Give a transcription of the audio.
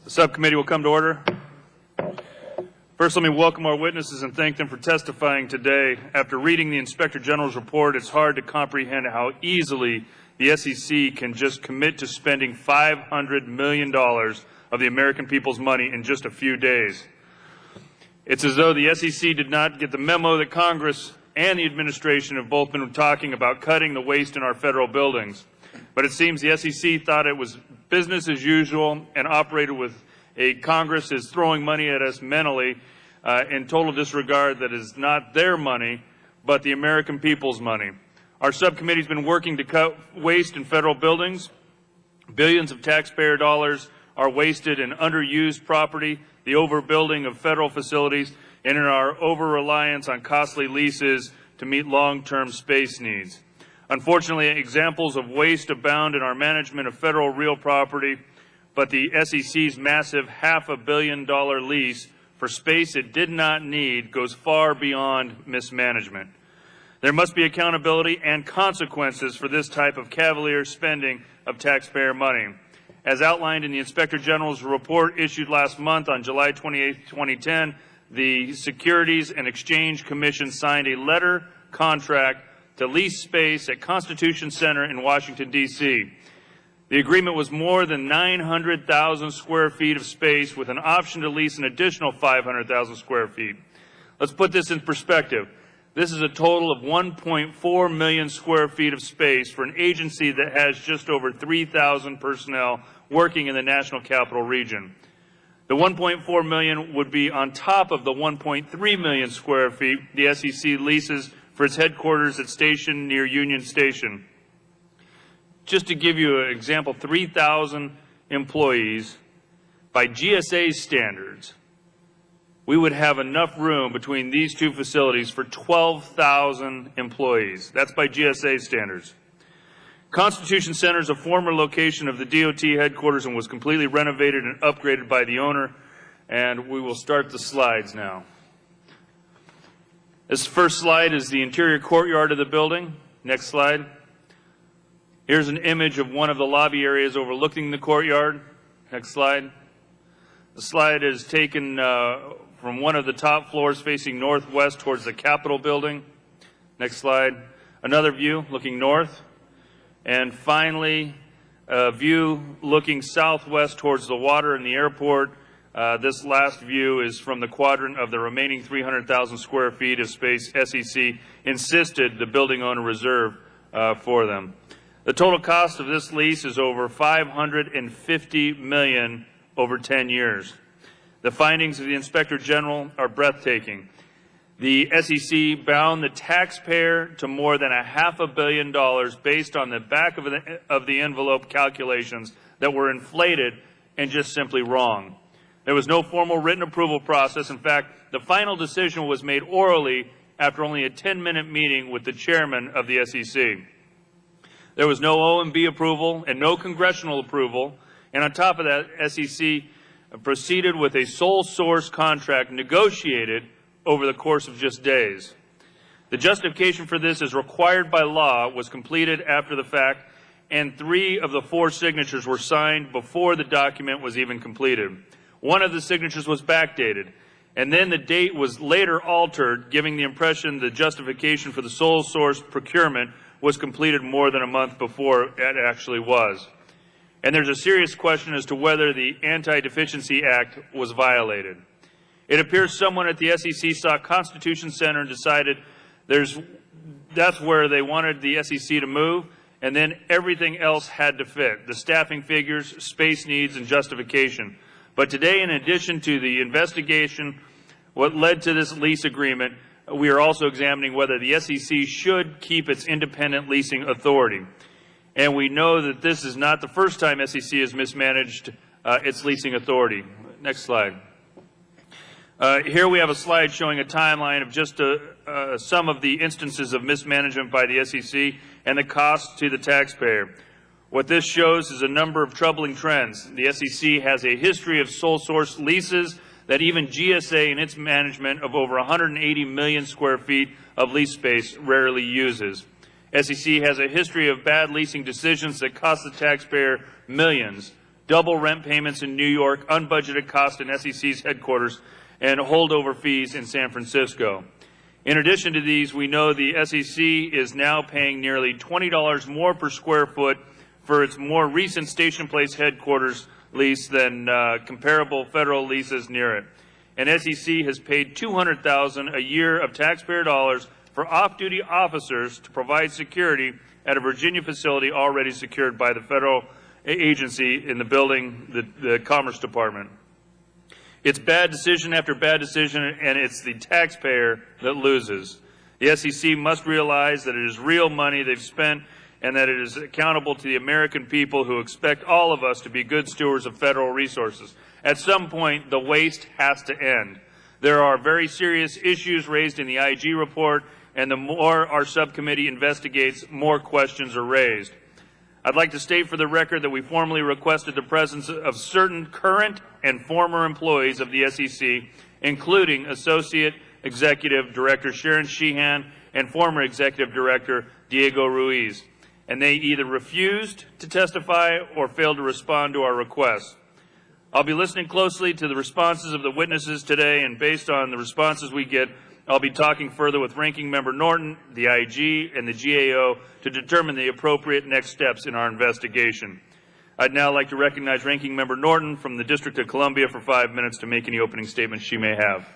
The subcommittee will come to order. First, let me welcome our witnesses and thank them for testifying today. After reading the Inspector General's report, it's hard to comprehend how easily the SEC can just commit to spending $500 million of the American people's money in just a few days. It's as though the SEC did not get the memo that Congress and the administration have both been talking about cutting the waste in our federal buildings. But it seems the SEC thought it was business as usual and operated with a Congress is throwing money at us mentally in total disregard that is not their money, but the American people's money. Our subcommittee has been working to cut waste in federal buildings. Billions of taxpayer dollars are wasted in underused property, the overbuilding of federal facilities, and in our over-reliance on costly leases to meet long-term space needs. Unfortunately, examples of waste abound in our management of federal real property, but the SEC's massive $500 million lease for space it did not need goes far beyond mismanagement. There must be accountability and consequences for this type of cavalier spending of taxpayer money. As outlined in the Inspector General's report issued last month on July 28, 2010, the Securities and Exchange Commission signed a letter contract to lease space at Constitution Center in Washington, D.C. The agreement was more than 900,000 square feet of space with an option to lease an additional 500,000 square feet. Let's put this in perspective. This is a total of 1.4 million square feet of space for an agency that has just over 3,000 personnel working in the National Capital Region. The 1.4 million would be on top of the 1.3 million square feet the SEC leases for its headquarters at station near Union Station. Just to give you an example, 3,000 employees, by GSA standards, we would have enough room between these two facilities for 12,000 employees. That's by GSA standards. Constitution Center is a former location of the DOT headquarters and was completely renovated and upgraded by the owner. And we will start the slides now. This first slide is the interior courtyard of the building. Next slide. Here's an image of one of the lobby areas overlooking the courtyard. Next slide. The slide is taken from one of the top floors facing northwest towards the Capitol building. Next slide. Another view looking north. And finally, a view looking southwest towards the water and the airport. This last view is from the quadrant of the remaining 300,000 square feet of space SEC insisted the building owner reserve for them. The total cost of this lease is over $550 million over 10 years. The findings of the Inspector General are breathtaking. The SEC bound the taxpayer to more than $500 million based on the back of the envelope calculations that were inflated and just simply wrong. There was no formal written approval process. In fact, the final decision was made orally after only a 10-minute meeting with the chairman of the SEC. There was no OMB approval and no congressional approval. And on top of that, SEC proceeded with a sole source contract negotiated over the course of just days. The justification for this, as required by law, was completed after the fact, and 3 of the 4 signatures were signed before the document was even completed. One of the signatures was backdated, and then the date was later altered, giving the impression the justification for the sole source procurement was completed more than a month before it actually was. And there's a serious question as to whether the Anti-Deficiency Act was violated. It appears someone at the SEC saw Constitution Center and decided that's where they wanted the SEC to move, and then everything else had to fit, the staffing figures, space needs, and justification. But today, in addition to the investigation, what led to this lease agreement, we are also examining whether the SEC should keep its independent leasing authority. And we know that this is not the first time SEC has mismanaged its leasing authority. Next slide. Here we have a slide showing a timeline of just some of the instances of mismanagement by the SEC and the cost to the taxpayer. What this shows is a number of troubling trends. The SEC has a history of sole source leases that even GSA in its management of over 180 million square feet of lease space rarely uses. SEC has a history of bad leasing decisions that cost the taxpayer millions, double rent payments in New York, unbudgeted costs in SEC's headquarters, and holdover fees in San Francisco. In addition to these, we know the SEC is now paying nearly $20 more per square foot for its more recent Station Place headquarters lease than comparable federal leases near it. And SEC has paid $200,000 a year of taxpayer dollars for off-duty officers to provide security at a Virginia facility already secured by the federal agency in the building, the Commerce Department. It's bad decision after bad decision, and it's the taxpayer that loses. The SEC must realize that it is real money they've spent and that it is accountable to the American people who expect all of us to be good stewards of federal resources. At some point, the waste has to end. There are very serious issues raised in the IG report, and the more our subcommittee investigates, more questions are raised. I'd like to state for the record that we formally requested the presence of certain current and former employees of the SEC, including Associate Executive Director Sharon Sheehan and former Executive Director Diego Ruiz, and they either refused to testify or failed to respond to our requests. I'll be listening closely to the responses of the witnesses today, and based on the responses we get, I'll be talking further with Ranking Member Norton, the IG, and the GAO to determine the appropriate next steps in our investigation. I'd now like to recognize Ranking Member Norton from the District of Columbia for 5 minutes to make any opening statements she may have.